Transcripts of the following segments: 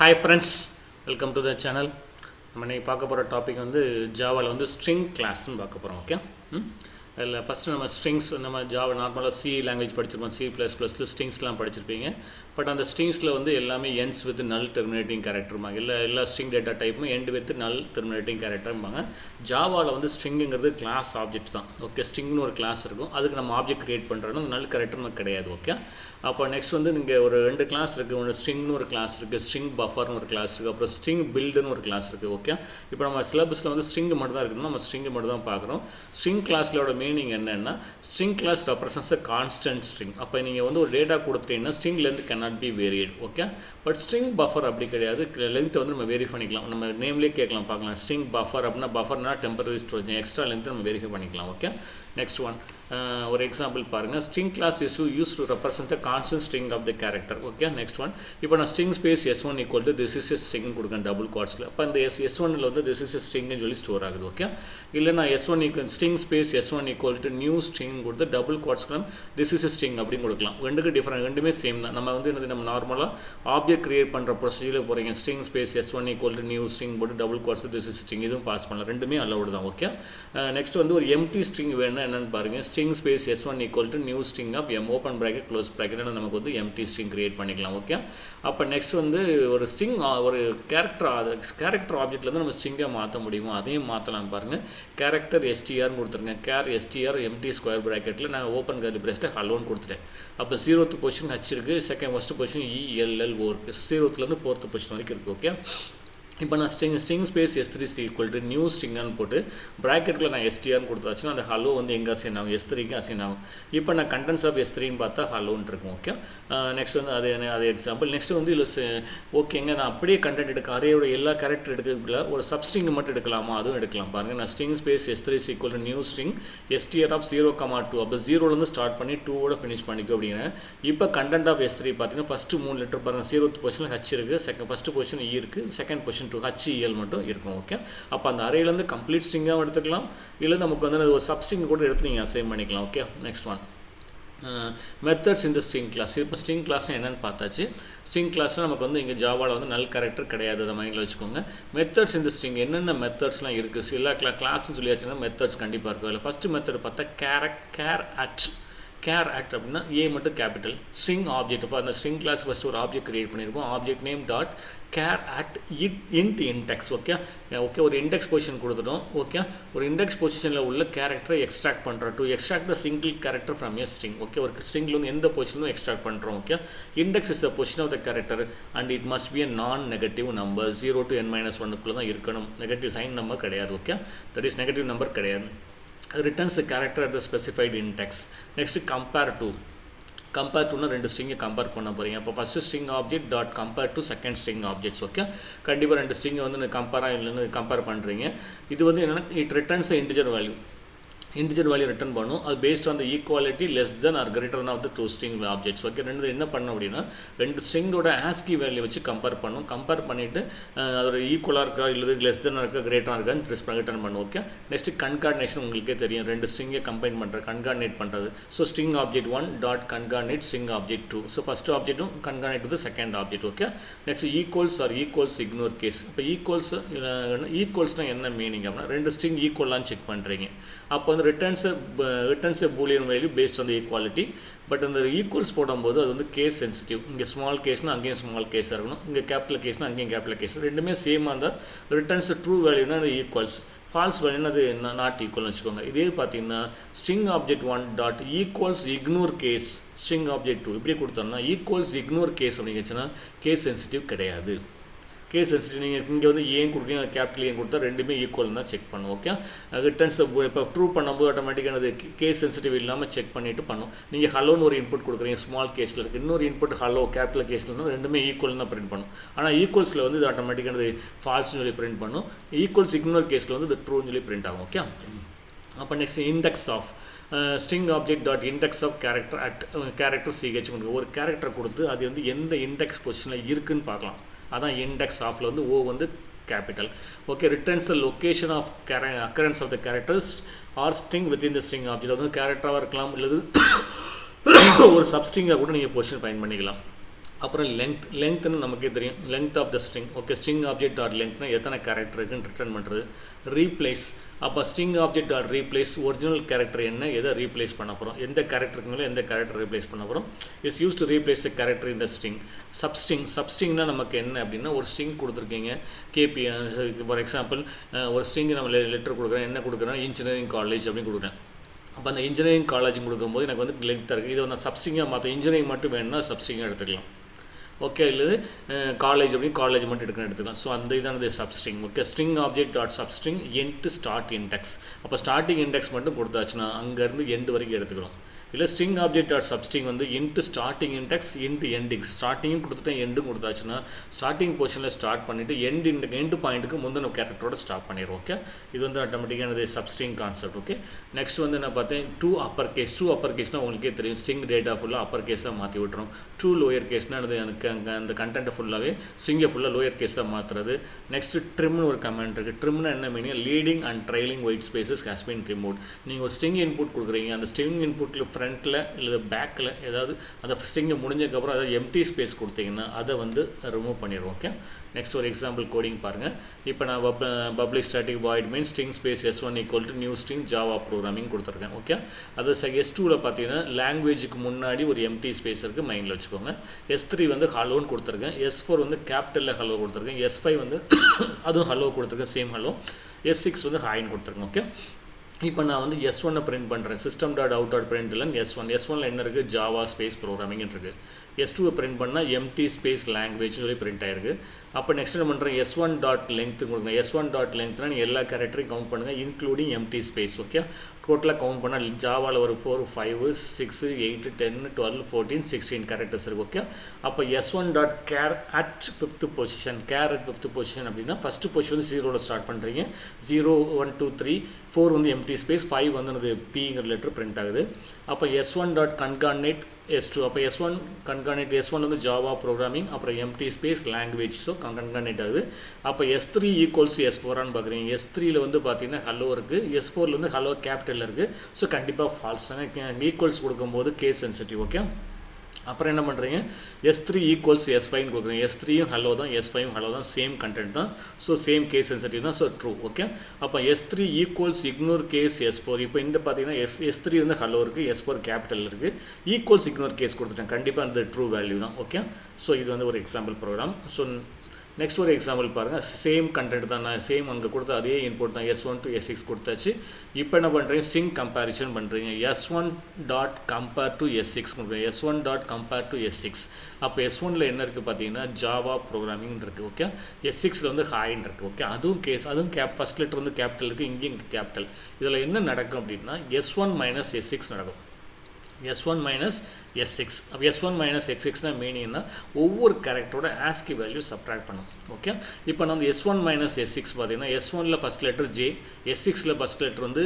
Hi friends, welcome to the channel. நம்ம இன்னைக்கு பார்க்க போகிற டாபிக் வந்து ஜாவாவில் வந்து ஸ்ட்ரிங் கிளாஸ்ன்னு பார்க்க போகிறோம். ஓகே, அதில் ஃபஸ்ட்டு நம்ம ஸ்ட்ரிங்ஸ் நம்ம ஜாவா நார்மலாக சி லாங்குவேஜ் படிச்சிருப்போம், C++ல ஸ்ட்ரிங்ஸ்லாம் படிச்சிருப்பீங்க. பட் அந்த ஸ்ட்ரிங்ஸில் வந்து எல்லாமே எண்ட்ஸ் வித் நல் டெர்மினேட்டிங் கேரக்டர்பாங்க. எல்லா ஸ்ட்ரிங் டேட்டா டைப்பும் எண்ட் வித் நல் டெர்மினேட்டிங் கேரக்டர்பாங்க. ஜாவாவில் வந்து ஸ்ட்ரிங்குங்கிறது கிளாஸ் ஆப்ஜெக்ட் தான். ஓகே, ஸ்ட்ரிங்னு ஒரு கிளாஸ் இருக்கும், அதுக்கு நம்ம ஆப்ஜெக்ட் கிரியேட் பண்ணுறோம், நல் கேரக்டர் நமக்கு கிடையாது. ஓகே, அப்போ நெக்ஸ்ட் வந்து நீங்கள் ஒரு ரெண்டு கிளாஸ் இருக்குது. ஒன்று ஸ்ட்ரிங்னு ஒரு கிளாஸ் இருக்குது, ஸ்ட்ரிங் பஃபர்னு ஒரு கிளாஸ் இருக்குது, அப்புறம் ஸ்ட்ரிங் பில்டுன்னு ஒரு கிளாஸ் இருக்குது. ஓகே, இப்போ நம்ம சிலபஸில் வந்து ஸ்ட்ரிங் மட்டும் தான் இருக்குதுன்னா நம்ம ஸ்ட்ரிங் மட்டும் தான் பார்க்குறோம். ஸ்ட்ரிங் கிளாஸோட மீனிங் என்னென்னா, string class represents a constant string. அப்போ நீங்கள் வந்து ஒரு டேட்டா கொடுத்துட்டீங்கன்னா string length cannot be varied. Okay, but string buffer அப்படி கிடையாது. லென்த்தை வந்து நம்ம வெரிஃபை பண்ணிக்கலாம். நம்ம நேம்லேயே கேட்கலாம், பார்க்கலாம். ஸ்ட்ரிங் பஃபர் அப்படின்னா பஃபர்னா டெம்பரரி ஸ்டோரேஜ், எக்ஸ்ட்ரா லென்த்தை நம்ம வெரிஃபை பண்ணிக்கலாம். ஓகே, நெக்ஸ்ட் ஒன் ஒரு எக்ஸாம்பிள் பாருங்கள். String class is use to represent the constant string of the character. Okay, next one இப்போ நான் string space S1 equal to this is a string கொடுக்கேன் double குவாட்ஸில். அப்போ இந்த S1ல் வந்து திஸ் இஸ் எ ஸ்ட்ரிங்னு சொல்லி ஸ்டோர் ஆகுது. ஓகே, இல்லை நான் S1 equal string space S1 equal to new string கொடுத்து டபுள் குவாட்ஸ்க்கு திஸ் இஸ் எ ஸ்ட்ரிங் அப்படின்னு கொடுக்கலாம். ரெண்டுக்கு டிஃப்ரெண்ட், ரெண்டுமே சேம் தான். நம்ம வந்து என்னது, நம்ம நார்மலாக ஆப்ஜெக்ட் கிரியேட் பண்ணுற ப்ரொசீஜரில் போகிறீங்க. String space S1 equal to new string போட்டு டபுள் குவாட்ஸில் திஸ் இஸ் ஸ்ட்ரிங் இதுவும் பாஸ் பண்ணலாம். ரெண்டுமே அலவுட் தான். ஓகே, நெக்ஸ்ட் வந்து ஒரு எம்டி ஸ்ட்ரிங் வேணும்னா என்னென்னு பாருங்கள். String space S1 equal to new string of M open bracket close bracket நமக்கு வந்து எம்டி ஸ்ட்ரிங் கிரியேட் பண்ணிக்கலாம். ஓகே, அப்போ நெக்ஸ்ட் வந்து ஒரு ஸ்ட்ரிங் ஒரு கேரக்டர் ஆப்ஜெக்ட்லேருந்து நம்ம ஸ்ட்ரிங்கை மாற்ற முடியுமோ அதையும் மாற்றலாம். பாருங்கள், கேரக்டர் STRன்னு கொடுத்துருங்க. STR எம்டி ஸ்கொயர் ப்ராக்கெட்டில் நான் ஓப்பன் கர்லி பிரேஸ்ல ஹலோன்னு கொடுத்துட்டேன். அப்போ 0th பொசிஷன் H இருக்குது, செகண்ட் ஃபஸ்ட்டு பொசிஷன் ELLO இருக்குது, 0th 4th பொசிஷன் வரைக்கும் இருக்குது. ஓகே, இப்போ நான் string space S3 equal to new ஸ்ட்ரிங்கான்னு போட்டு ப்ராக்கெட்டில் நான் STRன்னு கொடுத்தாச்சுன்னா அந்த ஹலோ வந்து எங்கே அசைன் ஆகும், S3க்கு அசைன் ஆகும். இப்போ நான் கண்டென்ஸ் ஆஃப் S3ன்னு பார்த்தா ஹலோன்னு இருக்கும். ஓகே, நெக்ஸ்ட் வந்து அது எக்ஸாம்பிள். நெக்ஸ்ட் வந்து இதில் ஓகேங்க, நான் அப்படியே கண்டென்ட் எடுக்க அரேயோட எல்லா கேரக்டர் எடுக்கல, ஒரு சப்ஸ்ட்ரிங் மட்டும் எடுக்கலாமா, அதுவும் எடுக்கலாம். பாருங்கள், நான் string space S3 equal to new string STR of 0,2 அப்போ 0லேருந்து ஸ்டார்ட் பண்ணி 2ஓட ஃபினிஷ் பண்ணிக்கோ அப்படிங்கிறேன். இப்போ கண்டென்ட் ஆஃப் S3 பார்த்தீங்கன்னா ஃபஸ்ட்டு 3 லெட்டர் பாருங்கள். 0th பொசிஷனில் H இருக்குது, ஃபஸ்ட்டு பொசிஷன் E இருக்குது, செகண்ட் பொசிஷன் HEL மட்டும் இருக்கும். ஓகே, அப்போ அந்த அறையிலேருந்து கம்ப்ளீட் ஸ்ட்ரிங்காகவும் எடுத்துக்கலாம், இல்லை நமக்கு வந்து ஒரு சப்ஸ்ட்ரிங் கூட எடுத்து நீங்கள் அசைன் பண்ணிக்கலாம். ஓகே, நெக்ஸ்ட் ஒன் மெத்தட்ஸ் இந்த ஸ்ட்ரிங் கிளாஸ். இப்போ ஸ்ட்ரிங் கிளாஸ்னால் என்னென்னு பார்த்தாச்சு. ஸ்ட்ரிங் கிளாஸில் நமக்கு வந்து இங்கே ஜாவாவில் வந்து நல் கேரக்டர் கிடையாது, அதை மைண்டில் வச்சுக்கோங்க. மெத்தட்ஸ் இந்த ஸ்ட்ரிங் என்னென்ன மெத்தட்ஸ்லாம் இருக்குது, எல்லா கிளாஸ்ன்னு சொல்லியாச்சுன்னா மெத்தட்ஸ் கண்டிப்பாக இருக்கும். அதில் ஃபஸ்ட்டு மெத்தட் பார்த்தா கேர் ஆக்ட் அப்படின்னா ஏ மட்டும் கேபிட்டல் ஸ்ட்ரிங் ஆப்ஜெக்ட். அப்போ அந்த ஸ்ட்ரிங் கிளாஸ் ஃபஸ்ட்டு ஒரு ஆப்ஜெக்ட் கிரியேட் பண்ணியிருப்போம். Object name dot char at index. Okay, ஒரு இண்டெக்ஸ் பொசிஷன் கொடுத்துட்டோம். ஓகே, ஒரு இண்டெக்ஸ் பொசிஷனில் உள்ள கேரக்டரை எக்ஸ்ட்ராக்ட் பண்ணுறோம். To extract the single character from a string. Okay, ஒரு ஸ்ட்ரிங்கில் வந்து எந்த பொசிஷனும் எக்ஸ்ட்ராக்ட் பண்ணுறோம். Okay, index is the position of the character and it must be a நான் நெகட்டிவ் நம்பர். 0 to n-1 தான் இருக்கணும். நெகட்டிவ் சைன் நம்பர் கிடையாது. Okay, that is negative number கிடையாது. Returns a character at the specified index. Next, compare to ரெண்டு ஸ்ட்ரிங்கை compare பண்ண போகிறீங்க. அப்போ first string object dot compare to second string objects. Okay, கண்டிப்பாக ரெண்டு ஸ்ட்ரிங்கை வந்து கம்பேராக இல்லைன்னு கம்பேர் பண்ணுறீங்க. இது வந்து என்னென்னா it returns integer value return பண்ணும். அது based on the equality less than or greater of the two string objects. Okay, ரெண்டு என்ன பண்ணோம் அப்படின்னா ரெண்டு ஸ்ட்ரிங்கோட ஆஸ்கி வேல்யூ வச்சு கம்பேர் பண்ணிவிட்டு அதோட ஈக்குவலாக இருக்கா இல்லை லெஸ் தென்னாக இருக்கா கிரேட்டராக இருக்கான்னு ரிட்டர்ன் பண்ணும். ஓகே, நெக்ஸ்ட்டு கன்கார்டினேஷன் உங்களுக்கே தெரியும், ரெண்டு ஸ்ட்ரிங்கை கம்பைன் பண்ணுறது, கன்கார்டினேட் பண்ணுறது. So string object 1 dot concatenate string object 2. So first ஆப்ஜெக்ட்டும் concatenate to the second object. Okay, next equals ignore case. இப்போ ஈக்குவல்ஸ்னால் என்ன மீனிங் அப்படின்னா ரெண்டு ஸ்ட்ரிங் ஈக்குவலான்னு செக் பண்ணுறீங்க. அப்போ வந்து returns a boolean value based on the equality. But அந்த ஈக்குவல்ஸ் போடும்போது அது வந்து கேஸ் சென்சிட்டிவ். இங்கே ஸ்மால் கேஸ்னால் அங்கேயும் ஸ்மால் கேஸாக இருக்கணும், இங்கே கேபிட்டல் கேஸ்னால் அங்கேயும் கேபிட்டல் கேஸ். ரெண்டுமே சேமாக இருந்தால் ரிட்டர்ன்ஸ் ட்ரூ வேல்யூனா அது ஈக்குவல்ஸ், ஃபால்ஸ் வேல்யூனா அது நாட் ஈக்குவல்னு வச்சுக்கோங்க. இதே பார்த்தீங்கன்னா string object 1 dot equals ignore case string object 2 இப்படி கொடுத்தோம்னா ஈக்குவல்ஸ் இக்னோர் கேஸ் அப்படிங்கச்சுன்னா கேஸ் சென்சிட்டிவ் கிடையாது. கேஸ் சென்சிட்டிவ் நீங்கள் இங்கே வந்து ஏன் கொடுக்குறீங்க, கேபிட்டல் ஏன் கொடுத்தா ரெண்டுமே ஈக்குவல் தான் செக் பண்ணும். ஓகே, ரிட்டர்ன்ஸ் இப்போ ட்ரூ பண்ணும்போது ஆட்டோமேட்டிக்காக அது கேஸ் சென்சிட்டிவ் இல்லாமல் செக் பண்ணிவிட்டு பண்ணும். நீங்கள் ஹலோன்னு ஒரு இன்புட் கொடுக்குறீங்க, ஸ்மால் கேஸில் இருக்குது, இன்னொரு இன்புட் ஹலோ கேபிட்டல் கேஸில் இருந்தால் ரெண்டுமே ஈக்குவல் தான் பிரிண்ட் பண்ணும். ஆனால் ஈக்குவல்ஸில் வந்து இது ஆட்டோமேட்டிக்காக அது ஃபால்ஸ்னு சொல்லி பிரிண்ட் பண்ணும். ஈக்குவல்ஸ் இக்னோர் கேஸில் வந்து இது ட்ரூன்னு சொல்லி பிரிண்ட் ஆகும். ஓகே, அப்போ next index of string object dot index of character CH ஒரு கேரக்டர் கொடுத்து அது வந்து எந்த இண்டெக்ஸ் பொசிஷனில் இருக்குதுன்னு பார்க்கலாம். அதான் இண்டெக்ஸ் ஆஃபில் வந்து ஓ வந்து capital. Okay, returns the location of occurrence of the characters or string within the string object. அது வந்து கேரக்டராக இருக்கலாம், இல்லது ஒரு சப்ஸ்ட்ரிங்காக கூட நீங்கள் பொசிஷன் ஃபைண்ட் பண்ணிக்கலாம். அப்புறம் லெங்க்த்னு நமக்கே தெரியும், length of the string. Okay, string object dot லெங்க்னா எத்தனை கேரக்டர் இருக்குன்னு ரிட்டர்ன் பண்ணுறது. ரீப்ளேஸ், அப்போ string object dot replace original character என்ன, எதை ரீப்ளேஸ் பண்ண போகிறோம், எந்த கேரக்டருக்கு மேலே எந்த கேரக்டர் ரீப்ளேஸ் பண்ண போகிறோம். Is use to replace the character இந்த ஸ்ட்ரிங். சப்ஸ்ட்ரிங்னா நமக்கு என்ன அப்படின்னா, ஒரு ஸ்ட்ரிங் கொடுத்துருக்கீங்க கேபி. ஃபார் எக்ஸாம்பிள் ஒரு ஸ்ட்ரிங் நம்ம லெட்டர் கொடுக்குறேன், என்ன கொடுக்குறேன், இன்ஜினியரிங் காலேஜ் அப்படின்னு கொடுக்குறேன். அப்போ அந்த இன்ஜினியரிங் காலேஜ் கொடுக்கும்போது எனக்கு வந்து லெங்க்த்தாக இருக்குது. இதை நான் சப்ஸ்ட்ரிங்காக மாற்ற, இன்ஜினியரிங் மட்டும் வேணும்னா சப்ஸ்ட்ரிங்காக எடுத்துக்கலாம். ஓகே, இல்லை காலேஜ் அப்படின்னு காலேஜ் மட்டும் எடுத்துக்கலாம். ஸோ அந்த இதானது substring. Okay, string object dot substring end start index. அப்போ ஸ்டார்டிங் இண்டெக்ஸ் மட்டும் கொடுத்தாச்சுன்னா அங்கேருந்து எண்டு வரைக்கும் எடுத்துக்கிறோம். இல்லை ஸ்ட்ரிங் ஆப்ஜெக்ட் டாட் சப்ஸ்ட்ரிங் வந்து into starting index into endings. ஸ்டார்டிங்கும் கொடுத்துட்டேன், எண்டும் கொடுத்தாச்சுன்னா ஸ்டார்டிங் போர்ஷனில் ஸ்டார்ட் பண்ணிவிட்டு எண்டு பாயிண்ட்டுக்கு முந்தின கேரக்டரோட ஸ்டாப் பண்ணிடுவோம். ஓகே, இது வந்து ஆட்டோமேட்டிக்கானது சப்ஸ்ட்ரிங் கான்செப்ட். ஓகே, நெக்ஸ்ட் வந்து நான் பார்த்தேன் டூ அப்பர் கேஸ்னால் உங்களுக்கே தெரியும், ஸ்ட்ரிங் டேட்டா ஃபுல்லாக அப்பர் கேஸாக மாற்றி விட்டுரும். டூ லோயர் கேஸ்னால் அது எனக்கு அந்த கண்டென்ட்டை ஃபுல்லாகவே ஸ்ட்ரிங்கை ஃபுல்லாக லோயர் கேஸாக மாற்றுறது. நெக்ஸ்ட்டு ட்ரிம்னு ஒரு கமெண்ட் இருக்குது. ட்ரிம்னா என்ன meaning, leading and trailing white spaces has been removed. நீங்கள் ஒரு ஸ்ட்ரிங் இன்புட் கொடுக்குறீங்க, அந்த ஸ்ட்ரிங் இன்புட்டில் ஃப்ரண்ட்டில் இல்லை பேக்கில் ஏதாவது அந்த ஸ்ட்ரிங்கை முடிஞ்சதுக்கப்புறம் அதாவது எம்டி ஸ்பேஸ் கொடுத்தீங்கன்னா அதை வந்து ரிமூவ் பண்ணிடுவோம். ஓகே, நெக்ஸ்ட் ஒரு எக்ஸாம்பிள் கோடிங் பாருங்கள். இப்போ நான் public static void mean string space S1 equal to new string Java programming கொடுத்துருக்கேன். ஓகே, அது S2ல் பார்த்தீங்கன்னா லாங்குவேஜுக்கு முன்னாடி ஒரு எம்டி ஸ்பேஸ் இருக்குது, மைண்டில் வச்சுக்கோங்க. S3 வந்து ஹலோன்னு கொடுத்துருக்கேன். S4 வந்து கேபிட்டலில் ஹலோ கொடுத்துருக்கேன். S5 வந்து அதுவும் ஹலோ கொடுத்துருக்கேன், சேம் ஹலோ. S6 வந்து ஹாய்ன்னு கொடுத்துருக்கேன். ஓகே, இப்போ நான் வந்து S1 பிரிண்ட் பண்ணுறேன். System dot out dot print இல்லைன்னு S1ல் என்ன இருக்குது, ஜாவா ஸ்பேஸ் ப்ரோக்ராமிங் இருக்குது. S2 பிரிண்ட் பண்ணால் எம்டி ஸ்பேஸ் லாங்குவேஜ் சொல்லி பிரிண்ட் ஆயிருக்கு. அப்போ நெக்ஸ்ட் என்ன பண்ணுறேன், S1 டாட் லெங்க்த்து கொடுங்க. S1 டாட் லெங்க்த்னா எல்லா கேரக்டரையும் கவுண்ட் பண்ணுங்கள், இன்க்ளூடிங் எம்டி ஸ்பேஸ். ஓகே, டோட்டலாக கவுண்ட் பண்ணால் ஜாவாவில் ஒரு 4 5 6 8 10 12 14 16 கேரக்டர்ஸ் இருக்குது. ஓகே, அப்போ S1 dot care at 5th position. Care at 5th position அப்படின்னா ஃபஸ்ட்டு பொசிஷன் வந்து 0வில் ஸ்டார்ட் பண்ணுறீங்க. 0 1 2 3 4 வந்து எம்டி ஸ்பேஸ், 5 வந்து பிங்கிற லெட்டர் பிரிண்ட் ஆகுது. அப்போ S1 டாட் கன்கார்னேட் S2. அப்போ S1 கன்கார்னேட், S1 வந்து ஜாவா ப்ரோக்ராமிங், அப்புறம் எம்டி ஸ்பேஸ் லாங்குவேஜ், ஸோ கன்கார்னேட் ஆகுது. அப்போ S3 ஈக்குவல்ஸ் S4ஆன்னு பார்க்குறீங்க. S3ல் வந்து பார்த்தீங்கன்னா ஹலோ இருக்குது, S4ல் வந்து ஹலோ கேபிட்டலில் இருக்குது. ஸோ கண்டிப்பாக ஃபால்ஸ். ஈக்குவல்ஸ் கொடுக்கும்போது கேஸ் சென்சிட்டிவ். ஓகே, அப்புறம் என்ன பண்ணுறீங்க, S3 ஈக்குவல்ஸ் S5ன்னு கொடுக்குறீங்க. S3யும் ஹலோ தான், S5யும் ஹலோ தான், சேம் கண்டென்ட் தான். ஸோ சேம் கேஸ் சென்சிட்டிவ் தான், ஸோ ட்ரூ. ஓகே, அப்போ S3 equals ignore case S4. இப்போ இந்த பார்த்தீங்கன்னா S3 வந்து ஹலோ இருக்குது, S4 கேபிட்டல் இருக்குது, ஈக்குவல்ஸ் இக்னோர் கேஸ் கொடுத்துட்டேன். கண்டிப்பாக அந்த ட்ரூ வேல்யூ தான். ஓகே, ஸோ இது வந்து ஒரு எக்ஸாம்பிள் ப்ரோக்ராம். ஸோ நெக்ஸ்ட் ஒரு எக்ஸாம்பிள் பாருங்கள். சேம் கண்டென்ட் தான், நான் சேம் அங்கே கொடுத்த அதே இன்புட் தான், S1 to S6 கொடுத்தாச்சு. இப்போ என்ன பண்ணுறீங்க, ஸ்ட்ரிங் கம்பேரிஷன் பண்ணுறீங்க. S1 dot compare to S6 கொடுக்குறேன். S1 dot compare to S6. அப்போ S1ல் என்ன இருக்குது பார்த்தீங்கன்னா ஜாவா ப்ரோக்ராமிங் இருக்குது. ஓகே, S6ல் வந்து ஹாய்ன்னு இருக்குது. ஓகே, அதுவும் ஃபஸ்ட் லெட்டர் வந்து கேபிட்டல் இருக்குது, இங்கேயும் கேபிட்டல். இதில் என்ன நடக்கும் அப்படின்னா S1 மைனஸ் S6 நடக்கும். S1 minus S6. அப்போ S1 மைனஸ் S6னா மீனிங்னா ஒவ்வொரு கேரக்டரோட ஆஸ்கி வேல்யூ சப்ட்ராக்ட் பண்ணும். ஓகே, இப்போ நான் வந்து S1 மைனஸ் S6 பார்த்தீங்கன்னா S1ல் ஃபஸ்ட் லெட்டர் J, S6ல் ஃபஸ்ட் லெட்டர் வந்து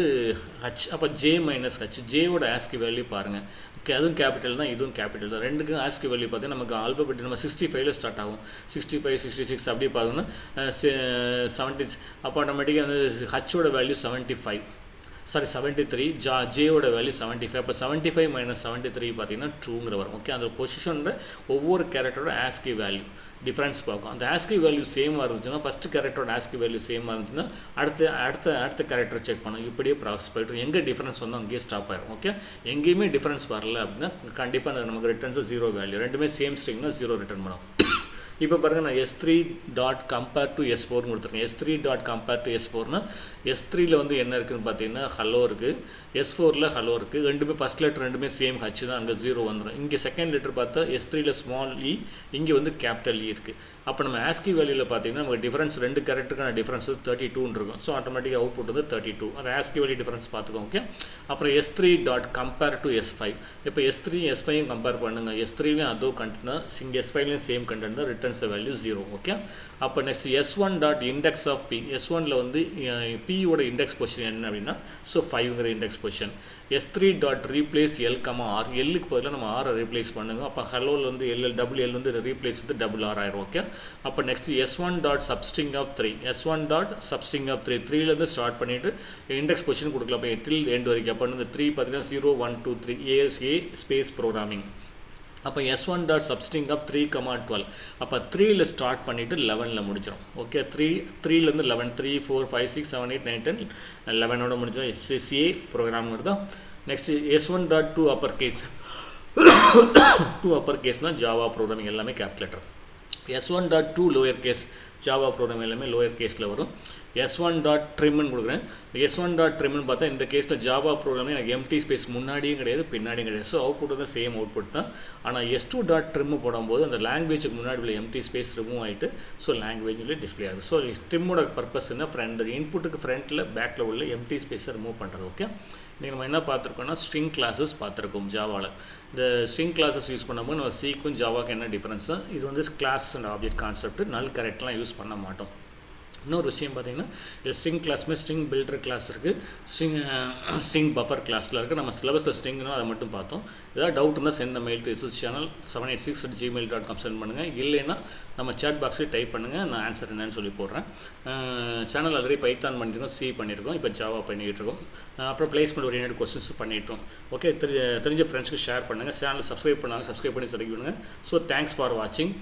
H. அப்போ J மைனஸ் H, Jோட ஆஸ்கி வேல்யூ பாருங்கள். ஓகே, அதுவும் கேபிட்டல் தான், இதுவும் கேபிட்டல் தான். ரெண்டுக்கும் ஆஸ்கி வேல்யூ பார்த்தீங்கன்னா நமக்கு ஆல்பபெட் நம்ம 65ல் ஸ்டார்ட் ஆகும். 65 66 அப்படி பார்த்தோன்னா 70. அப்போ ஆட்டோமேட்டிக்காக வந்து Hோட வேல்யூ 73, ஜேயோட வேல்யூ 75. அப்போ 75 மைனஸ் 73 பார்த்தீங்கன்னா ட்ரூங்கிற வரும். ஓகே, அந்த பொசிஷனில் ஒவ்வொரு கேரக்டரோட ஆஸ்கி வேல்யூ டிஃப்ரென்ஸ் பார்க்கும். அந்த ஆஸ்கி வேல்யூ சேமாக இருந்துச்சுன்னா, ஃபஸ்ட்டு கேரக்டரோட ஆஸ்கி வேல்யூ சேமாக இருந்துச்சுன்னா அடுத்த கேரக்டர் செக் பண்ணும். இப்படியே ப்ராசஸ் போய்ட்டு எங்கே டிஃப்ரென்ஸ் வந்து அங்கேயே ஸ்டாப் ஆயிடும். ஓகே, எங்கேயுமே டிஃப்ரென்ஸ் வரல அப்படின்னா கண்டிப்பாக நமக்கு ரிட்டர்ன்ஸ் 0 வேல்யூ. ரெண்டுமே சேம் ஸ்ட்ரிங்னா 0 ரிட்டர்ன் பண்ணும். இப்போ பாருங்கள், நான் S3 dot compare to S4 கொடுத்துருக்கேன். S3 டாட் கம்பேர் டு S4னா S3ல் வந்து என்ன இருக்குதுன்னு பார்த்தீங்கன்னா ஹலோ இருக்குது, S4ல் ஹலோ இருக்குது. ரெண்டுமே ஃபஸ்ட் லெட்டர் ரெண்டுமே சேம் H தான், அங்கே 0 வந்துடும். இங்கே செகண்ட் லெட்டர் பார்த்தா S3ல் ஸ்மால் இ, இங்கே வந்து கேபிட்டல் இ இருக்குது. அப்போ நம்ம ஆஸ்கி வேல்யூவில் பார்த்தீங்கன்னா நமக்கு டிஃபரன்ஸ் ரெண்டு கேரக்டருக்கான டிஃபரன்ஸ் 32 இருக்கும். ஸோ ஆட்டோமேட்டிக்காக அவுட்புட் வந்து 32. அந்த ஆஸ்கி வேல்யூ டிஃபரன்ஸ் பார்த்துக்கோங்க. ஓகே, அப்புறம் S3 dot compare to S5. இப்போ S3 S5யும் கம்பேர் பண்ணுங்கள். S3லையும் அதுவும் கண்டென்ட் தான், S5லையும் சேம் கண்டென்ட் தான், ரிட்டர்ன்ஸ் வேல்யூ 0. ஓகே, அப்போ next S1 dot index of P. S1ல் வந்து Pயோட இண்டெக்ஸ் பொசிஷன் என்ன அப்படின்னா ஸோ 5ங்கிற index position. S3 dot replace L, R. எல்லுக்கு பதிலாக நம்ம ஆரை ரீப்ளேஸ் பண்ணுங்க. அப்போ ஹலோவில் வந்து டபுள் எல் வந்து ரீப்ளேஸ் வந்து டபுள் ஆர் ஆயிரும். ஓகே, அப்போ next S1 dot substring of 3. S1 dot substring of 3, 3லேருந்து ஸ்டார்ட் பண்ணிவிட்டு இண்டெக்ஸ் பொசிஷன் கொடுக்கலாம். அப்போ 8 எண்ட் வரைக்கும். அப்போ வந்து 3 பார்த்தீங்கன்னா 0 1 2 3 A ஸ்பேஸ் ப்ரோக்ராமிங். அப்போ S1 டாட் சப்ஸ்ட்ரிங் ஆஃப் 3,12 அப்போ 3ல் ஸ்டார்ட் பண்ணிவிட்டு 11ல் முடிச்சிடும். ஓகே, 3லேருந்து 11 3 4 5 6 7 8 9 10 11ஓட முடிஞ்சோம். SCA ப்ரோக்ராம் வருதா. Next S1 dot 2 upper case 2 upper கேஸ்னால் ஜாவா ப்ரோக்ராமிங் எல்லாமே கேப்குலேட்டர். S1 dot 2 lower case Java program எல்லாமே லோயர் கேஸில் வரும். S1 டாட் ட்ரிம்னு கொடுக்குறேன். S1 டாட் ட்ரிம்னு பார்த்தா இந்த கேஸில் ஜாவா ப்ரோக்ராமே எனக்கு எம்டி ஸ்பேஸ் முன்னாடியும் கிடையாது பின்னாடியும் கிடையாது. ஸோ அவுட்புட் வந்து சேம் அவுட்புட் தான். ஆனால் S2 டாட் ட்ரிம்மு போடும்போது அந்த லாங்குவேஜுக்கு முன்னாடி உள்ள எம்டி ஸ்பேஸ் ரிமூவ் ஆகிட்டு ஸோ லாங்குவேஜில் டிஸ்பிளே ஆகுது. ஸோ ட்ரிம்மோட பர்பஸ் என்ன, ஃப்ரண்ட் இன்புட்டுக்கு ஃப்ரண்ட்டில் பேக்கில் உள்ள எம்டி ஸ்பேஸை ரிமூவ் பண்ணுறது. ஓகே, இன்றைக்கி நம்ம என்ன பார்த்துருக்கோம்னா ஸ்ட்ரிங் கிளாஸஸ் பார்த்துருக்கோம் ஜாவாவில். இந்த ஸ்ட்ரிங் கிளாஸஸ் யூஸ் பண்ணும்போது நம்ம சீக்கும் ஜாவாக்கு என்ன டிஃப்ரென்ஸ், இது வந்து கிளாஸ் அண்ட் ஆப்ஜெக்ட் கான்செப்ட், நல் கரெக்ட்லாம் யூஸ் பண்ண மாட்டோம். இன்னொரு விஷயம் பார்த்தீங்கன்னா இதில் ஸ்ட்ரிங் கிளாஸ்மே ஸ்ட்ரிங் பில்டர் கிளாஸ் இருக்குது, ஸ்ட்ரிங் பஃபர் கிளாஸில் இருக்குது. நம்ம சிலபஸில் ஸ்ட்ரிங்னா அதை மட்டும் பார்த்தோம். ஏதாவது டவுட் இருந்தால் send mail to research channel 786@gmail.com send பண்ணுங்கள். இல்லைன்னா நம்ம சேட் பாக்ஸில் டைப் பண்ணுங்கள், நான் ஆன்சர் என்னன்னு சொல்லி போடுறேன். சேனல் ஆல்ரெடி பைத்தான் பண்ணியிருக்கோம், சி பண்ணியிருக்கோம், இப்போ ஜாவா பண்ணிகிட்டு இருக்கோம். அப்புறம் பிளேஸ்மெண்ட் ஓரியன்டட் கொஸ்டின்ஸ் பண்ணிட்டோம். ஓகே, தெரிஞ்ச ஃப்ரெண்ட்ஸ்க்கு ஷேர் பண்ணுங்கள். சேனல் சப்ஸ்கிரைப் பண்ணாங்க, சப்ஸ்கிரைப் பண்ணி செலக்ட் பண்ணுங்கள். ஸோ தேங்க்ஸ் ஃபார் வாட்சிங்.